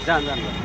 যান যান যান।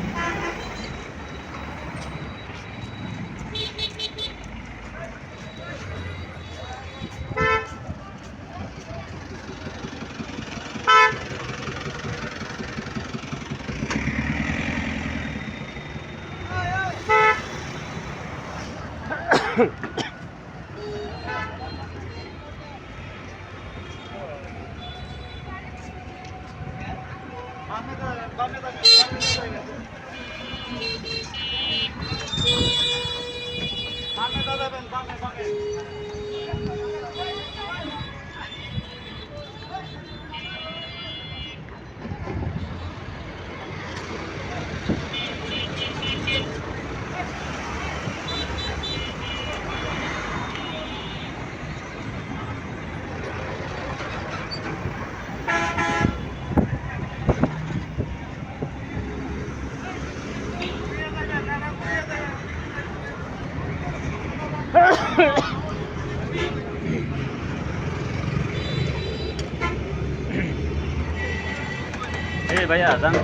এই ভাইয়া যান।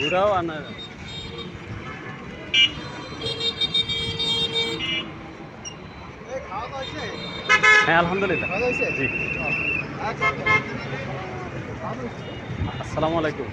ঘুরাও আনা। হ্যাঁ আলহামদুলিল্লাহ। জি আসসালামু আলাইকুম।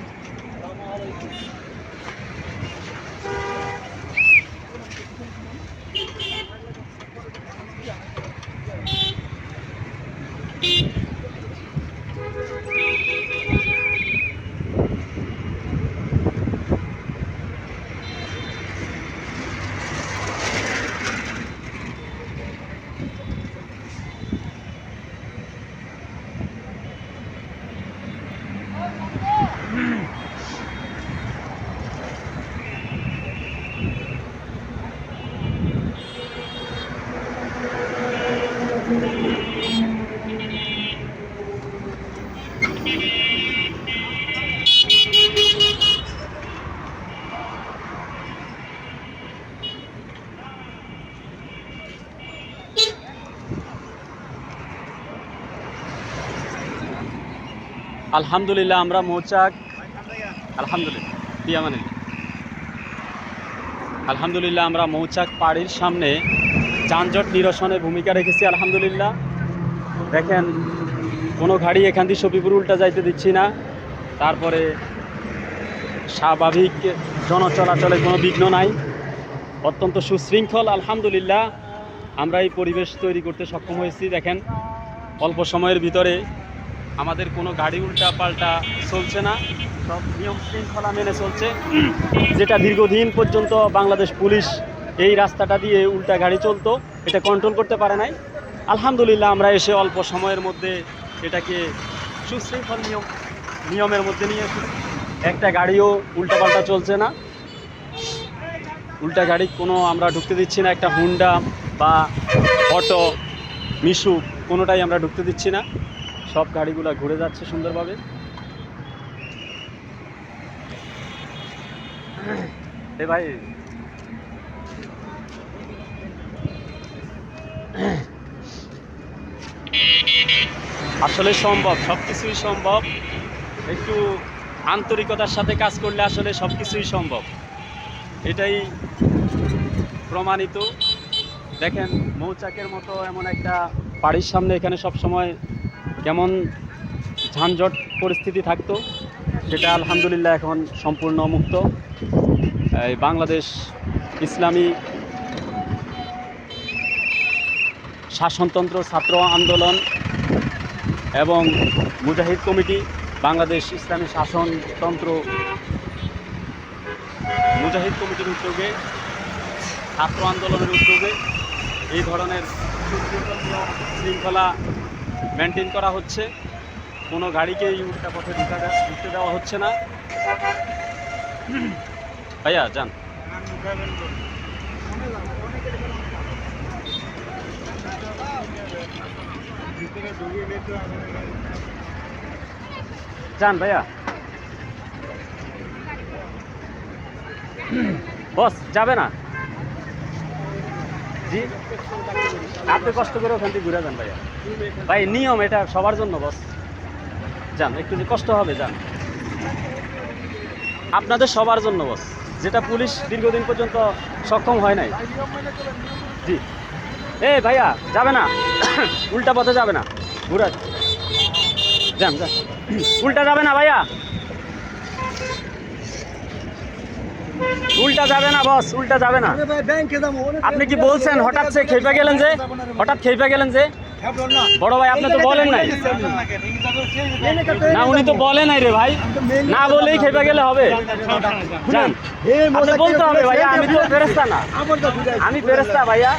আলহামদুলিল্লাহ আমরা মৌচাক আলহামদুলিল্লাহ আমরা মৌচাক পাড়ির সামনে যানজট নিরসনে ভূমিকা রেখেছি আলহামদুলিল্লাহ। দেখেন কোনো গাড়ি এখান দিয়ে সফিপুর উল্টা যাইতে দিচ্ছি না। তারপরে স্বাভাবিক জনচলাচলে কোনো বিঘ্ন নাই, অত্যন্ত সুশৃঙ্খল আলহামদুলিল্লাহ। আমরা এই পরিবেশ তৈরি করতে সক্ষম হয়েছি। দেখেন অল্প সময়ের ভিতরে আমাদের কোনো গাড়ি উল্টা পাল্টা চলছে না, সব নিয়ম শৃঙ্খলা মেনে চলছে। যেটা দীর্ঘদিন পর্যন্ত বাংলাদেশ পুলিশ এই রাস্তাটা দিয়ে উল্টা গাড়ি চলতো, এটা কন্ট্রোল করতে পারে নাই। আলহামদুলিল্লাহ আমরা এসে অল্প সময়ের মধ্যে এটাকে সুশৃঙ্খল নিয়মের মধ্যে নিয়ে এসেছি। একটা গাড়িও উল্টা পাল্টা চলছে না, উল্টা গাড়ি কোনো আমরা ঢুকতে দিচ্ছি না। একটা হুন্ডা বা অটো মিশু কোনোটাই আমরা ঢুকতে দিচ্ছি না। সব গাড়িগুলো ঘুরে যাচ্ছে সুন্দরভাবে। এ ভাই আসলে সম্ভব, সব কিছুই সম্ভব। একটু আন্তরিকতার সাথে কাজ করলে আসলে সব কিছুই সম্ভব, এটাই প্রমাণিত। দেখেন মৌচাকের মতো এমন একটা বাড়ির সামনে এখানে সব সময় কেমন যানজট পরিস্থিতি থাকতো, সেটা আলহামদুলিল্লাহ এখন সম্পূর্ণ মুক্ত। এই বাংলাদেশ ইসলামী শাসনতন্ত্র ছাত্র আন্দোলন এবং মুজাহিদ কমিটি, বাংলাদেশ ইসলামী শাসনতন্ত্র মুজাহিদ কমিটির উদ্যোগে, ছাত্র আন্দোলনের উদ্যোগে এই ধরনের শৃঙ্খলা মেনটেন করা হচ্ছে। কোনো গাড়িকেই উল্টা পথে ঢুকতে দেওয়া হচ্ছে না। ভাইয়া যান। যান ভাইয়া। বস যাবে না জি, আপনি কষ্ট করে ওখান থেকে ঘুরে যান ভাইয়া। ভাই নিয়ম এটা সবার জন্য বস, যান একটু যে কষ্ট হবে যান, আপনাদের সবার জন্য বস, যেটা পুলিশ দীর্ঘদিন পর্যন্ত সক্ষম হয় নাই। জি এ ভাইয়া যাবে না, উল্টা পথে যাবে না, ঘুরে যান যান, উল্টা যাবে না ভাইয়া, উল্টা যাবে না বস, উল্টা যাবে না। আপনি কি বলছেন হঠাৎ সে খেপে গেলেন যে, হঠাৎ খেপে গেলেন যে? বড় ভাই আপনি তো বলেন নাই না, উনি তো বলে নাই রে ভাই, না বলেই খেপে গেলে হবে? যান, আপনি বলতে হবে ভাইয়া, আমি তো ফেরেশতা না, আমি ফেরেশতা ভাইয়া,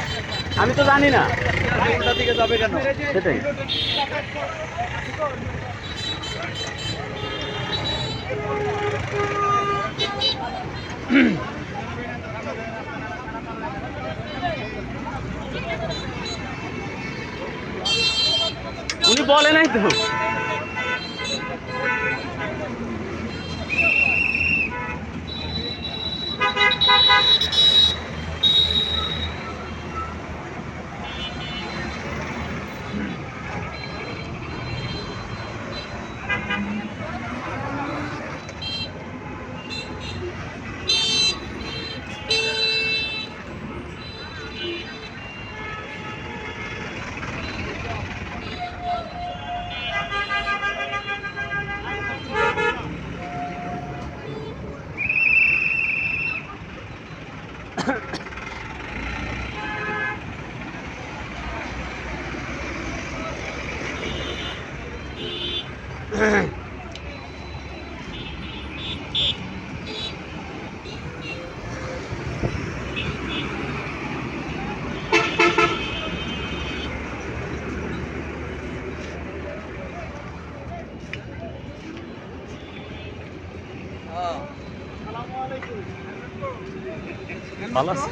আমি তো জানি না সেটাই। উনি বলে নাই তো। ভালো আছে।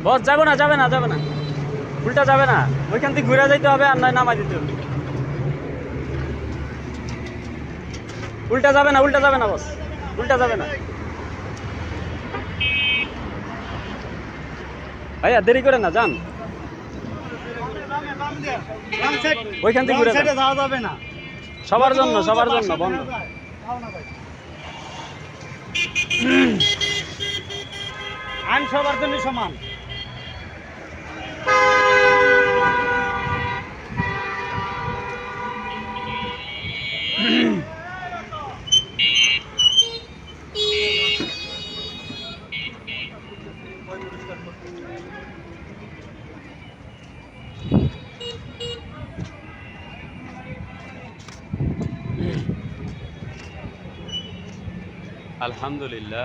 বস যাবো না, যাবে না, যাবে না, উল্টা যাবে না, ওইখান থেকে ঘুরে যাইতে হবে, আর নয় নামাই দিতে হবে। উল্টা যাবে না, উল্টা যাবে না বস, উল্টা যাবে না ভাইয়া, দেরি করে না, যান ওইখান থেকে ঘুরে যাওয়া যাবে না, সবার জন্য, সবার জন্য বন্ধ। আইন সবার জন্য সমান। আলহামদুলিল্লাহ।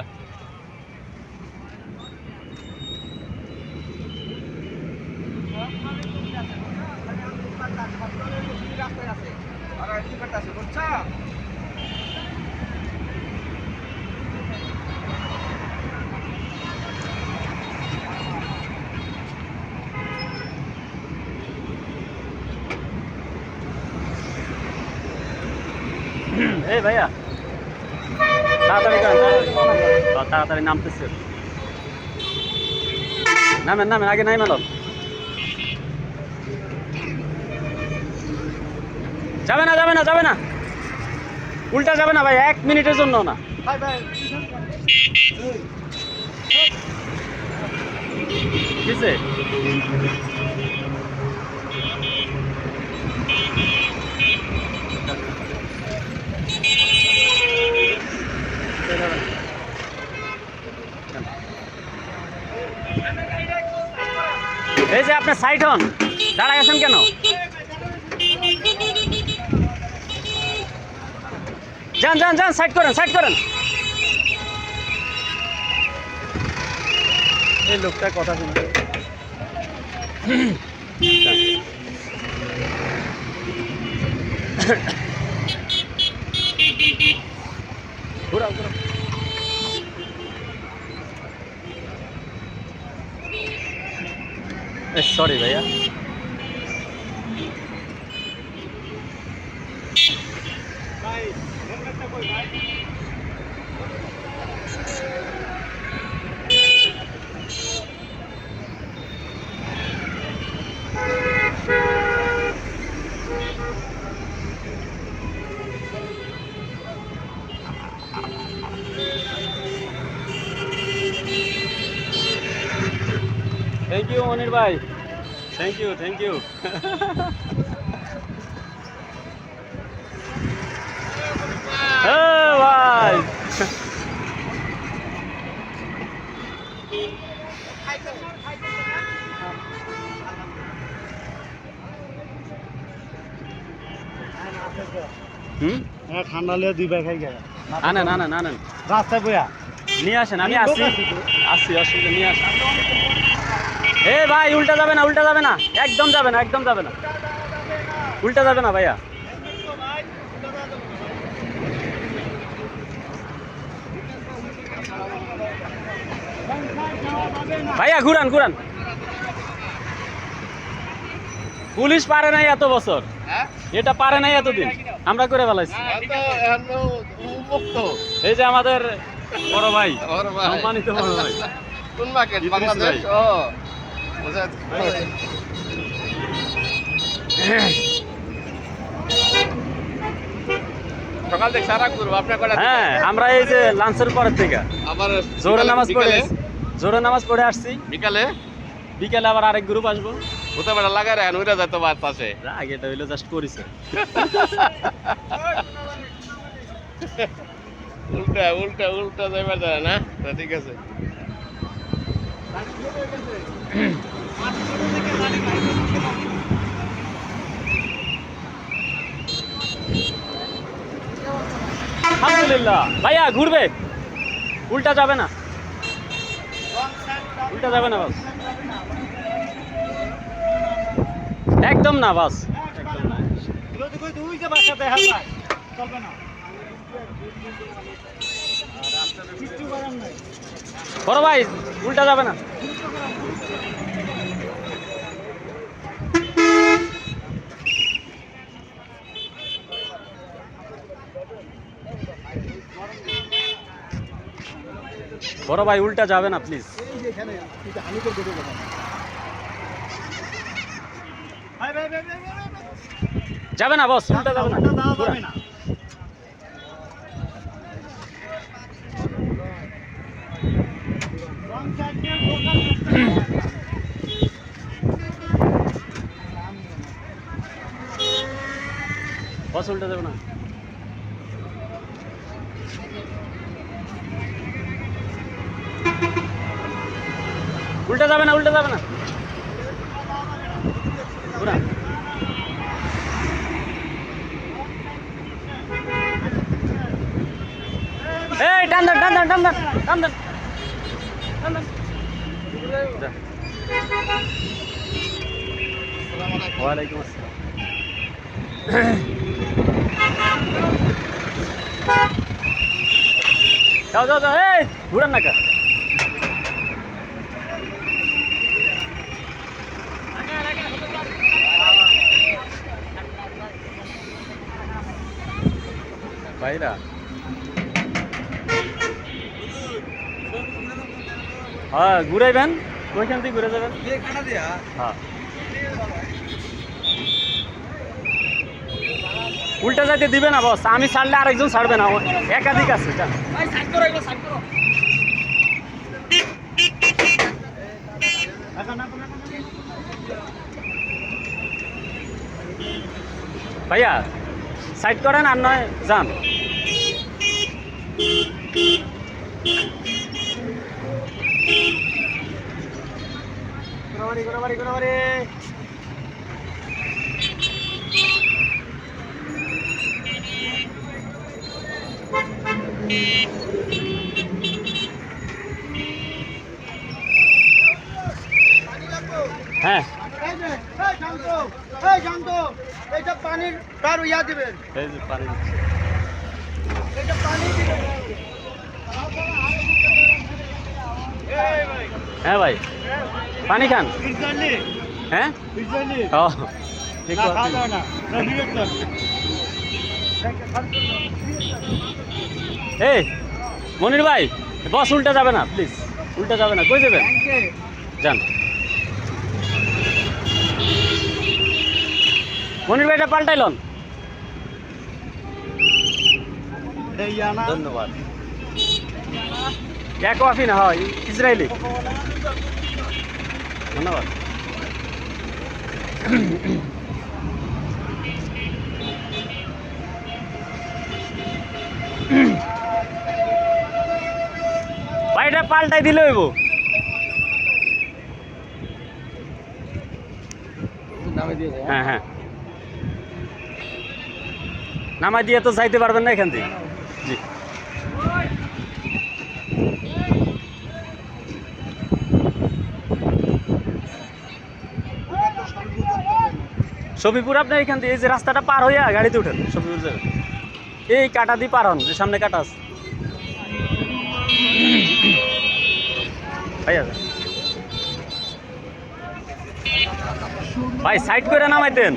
এই ভাইয়া তাড়াতাড়ি নামতেছে। নামেন নামেন, আগে নাই মেলো। যাবে না যাবে না যাবে না, উল্টা যাবে না ভাই, 1 মিনিটের জন্য না। কিসে এই যে আপনি সাইড হন, দাঁড়ায় আছেন কেন? যান যান যান, সাইড করেন সাইড করেন। এই লোকটা কথা শুনে ঘুরাও ঘুরাও। সরি ভাইয়া। থ্যাংক ইউ মনির ভাই, থ্যাংক ইউ থ্যাংক ইউ। ভাই ঠান্ডা লিয়ে 2 ব্যাগ খাই গেল। আনেন আনেন আনেন, রাস্তায় বইয়া নিয়ে আসেন, আমি আসছি আসছি, অসুবিধা নিয়ে আসেন। এ ভাই উল্টা যাবে না, উল্টা যাবে না, একদম যাবে না, একদম যাবে না, উল্টা যাবে না ভাইয়া। ভাইয়া ঘুরান ঘুরান, পুলিশ পারে নাই এত বছর, এটা পারে নাই এতদিন, আমরা করে ফেলাইছি। এই যে আমাদের বড় ভাই, সম্মানিত বড় ভাই। কোন মার্কেট? বাংলাদেশ। ও সকাল থেকে সারা করবো আপনার কটা? হ্যাঁ, আমরা এই যে লাঞ্চের পরের থেকে আবার জোরে নামাজ পড়ে, জোরে নামাজ পড়ে আসছি। বিকালে বিকেলে আবার আরেক গ্রুপ আসবো। হতে পারে লাগাই রাখেন, ওইটা যাইতো বাদ পাশে। আগে এটা হইলো জাস্ট করিছে। উল্টা উল্টা উল্টা যাইবার যায় না, ঠিক আছে। আলহামদুলিল্লাহ ভাইয়া ঘুরবে, উল্টা যাবে না, উল্টা যাবে না বাস, একদম না বাস, একদম না। বড় ভাই উল্টা যাবে না। বড় ভাই উল্টা যাবে না প্লিজ। যাবে না বস, উল্টা যাবে না। বস উল্টা যাবে না। উল্টা যাবে না, উল্টা যাবে না, পুরা এই টান দেন টান দেন টান দেন টান দেন টান দেন। ওয়ালাইকুম আসসালাম। যাও যাও যাও, এই ঘুরান না কা। ভাইরা হ্যাঁ ঘুরাইবেন, ওইখান থেকে ঘুরে যাবেন। হ্যাঁ উল্টা যাইতে দিবে না বস, আমি ছাড়লে আরেকজন ছাড়বে না, একাধিক আছে। যান ভাইয়া সাইড করেন আর নয় যান। হ্যাঁ এইটা পানির তার ইয়া দিবেন, এই যে পানি এইটা পানি দিবেন। হ্যাঁ ভাই পানি খান। হ্যাঁ ও ঠিক আছে। এই মনির ভাই বস উল্টা যাবে না প্লিজ, উল্টা যাবে না, কই যাবেন যান। মনির ভাইটা পাল্টাইলন, ধন্যবাদ। এক কফি না হয় ইসরায়েলি, ধন্যবাদ। ভাই এটা পাল্টাই দিলে হইব। হ্যাঁ হ্যাঁ নামাই দিয়ে তো যাইতে পারবেন না এখান থেকে। জি সফিপুর আপনার এখান থেকে এই যে রাস্তাটা পার হইয়া গাড়িতে উঠেন, সফিপুর যাবেন। এই কাটা দিয়ে পার হন, যে সামনে কাটা আছে। ভাই সাইড করে নামাইতেন।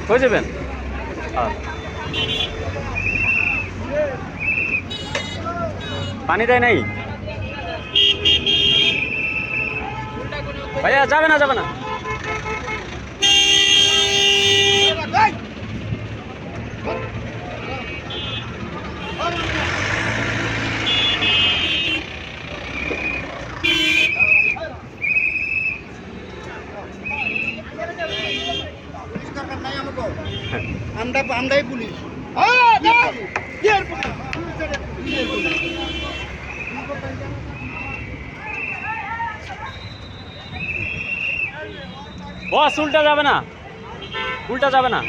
কই যাবেন? পানি দেয় নাই ভাইয়া, যাবে না যাবে না। আমরাই পুলিশ। বস উল্টা যাবে না, উল্টা যাবে না।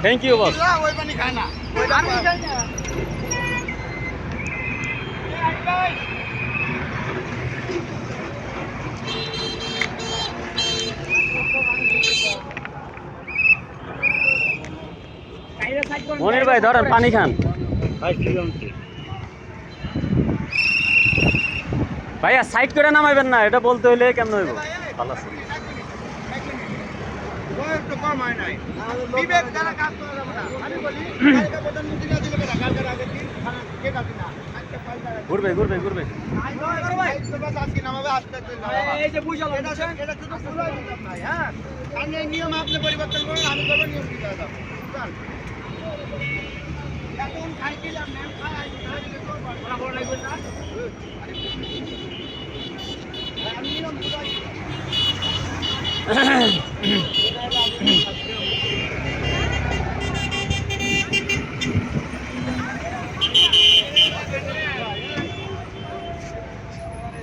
Thank you boss. ওই পানি খায় না। মনির ভাই ধরেন পানি খান। ভাইয়া সাইড করে নামাইবেন না, এটা বলতে হইলে কেমন হইব? ভালো আছে। একটু কম হয় নাই। বিবেক দ্বারা কাজ করা যাবে না। আমি বলি কালকে প্রধানমন্ত্রী না দিলে বেটা, কালকের আগের দিন কে কাটি না। আজকে পয়সা ঘুরবে ঘুরবে ঘুরবে। আজকে নামাবে, আজকে এই যে বুঝাল এটা শুধু পুরো নিয়ম নাই। হ্যাঁ আমি এই নিয়ম আপনি পরিবর্তন করুন, আমি বলবো নিয়ম কি দাদা। এখন খাই দিলাম ম্যাম, খাই বড় বড় লাগবে না। আমি নিয়ম বুঝাই।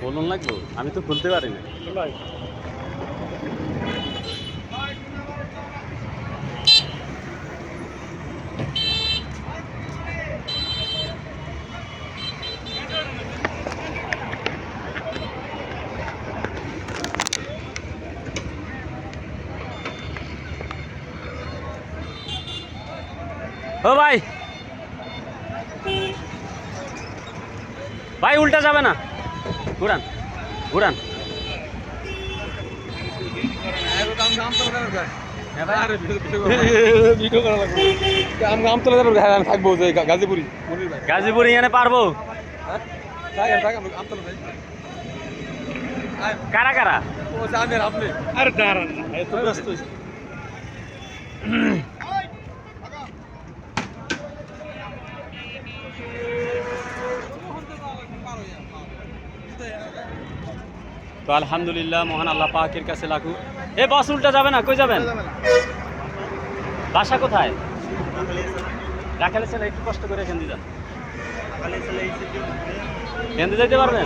বলুন লাগবো, আমি তো খুলতে পারি না। ও ভাই, ভাই উল্টা যাবে না, ঘুরান ঘুরান। থাকবো যে গাজীপুরি গাজীপুর এখানে পারবো কারা কারা আপনি আরে দাঁড়ান না এত ব্যস্ত হইছে। তো আলহামদুলিল্লাহ মহান আল্লাহ পাকের কাছে লাখু এ বস উল্টা যাবে না কই যাবেন বাসা কোথায় রাখালে ছেলে একটু কষ্ট করে এখান দিয়ে যান এখান দিয়ে যেতে পারবেন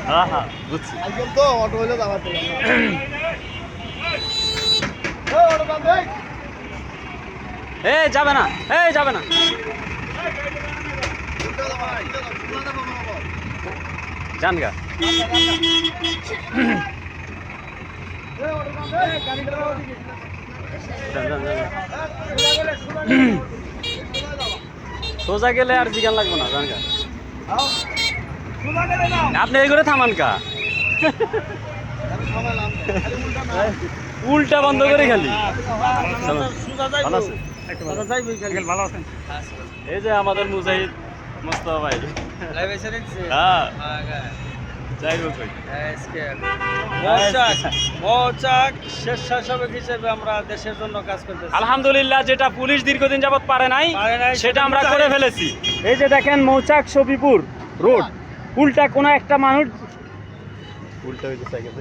হ্যাঁ হ্যাঁ বুঝছি তো অটো হইলো যাওয়ার তো অটো বাম ভাই এ যাবে না এই যাবে না যান গা যান, যান, যান। সোজা গেলে আর জিগান লাগবে না জান গা আপনি এই করে থামান কা উল্টা বন্ধ করে খালি ভালো আছেন এই যে আমাদের মুজাহিদ মোস্তফা ভাই হ্যাঁ যাই হোক ভাই মৌচাক স্বেচ্ছাসেবক হিসেবে আমরা দেশের জন্য কাজ করতেছি আলহামদুলিল্লাহ যেটা পুলিশ দীর্ঘদিন যাবত পারে নাই সেটা আমরা করে ফেলেছি এই যে দেখেন মৌচাক সবিপুর রোড উল্টা কোনো একটা মানুষ উল্টা হইতে সাইকেল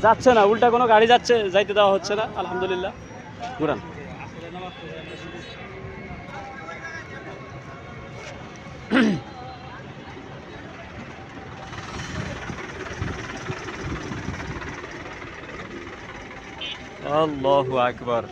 যাচ্ছে না উল্টা কোনো গাড়ি যাচ্ছে যাইতে দেওয়া হচ্ছে না আলহামদুলিল্লাহ ঘুরান আল্লাহু আকবার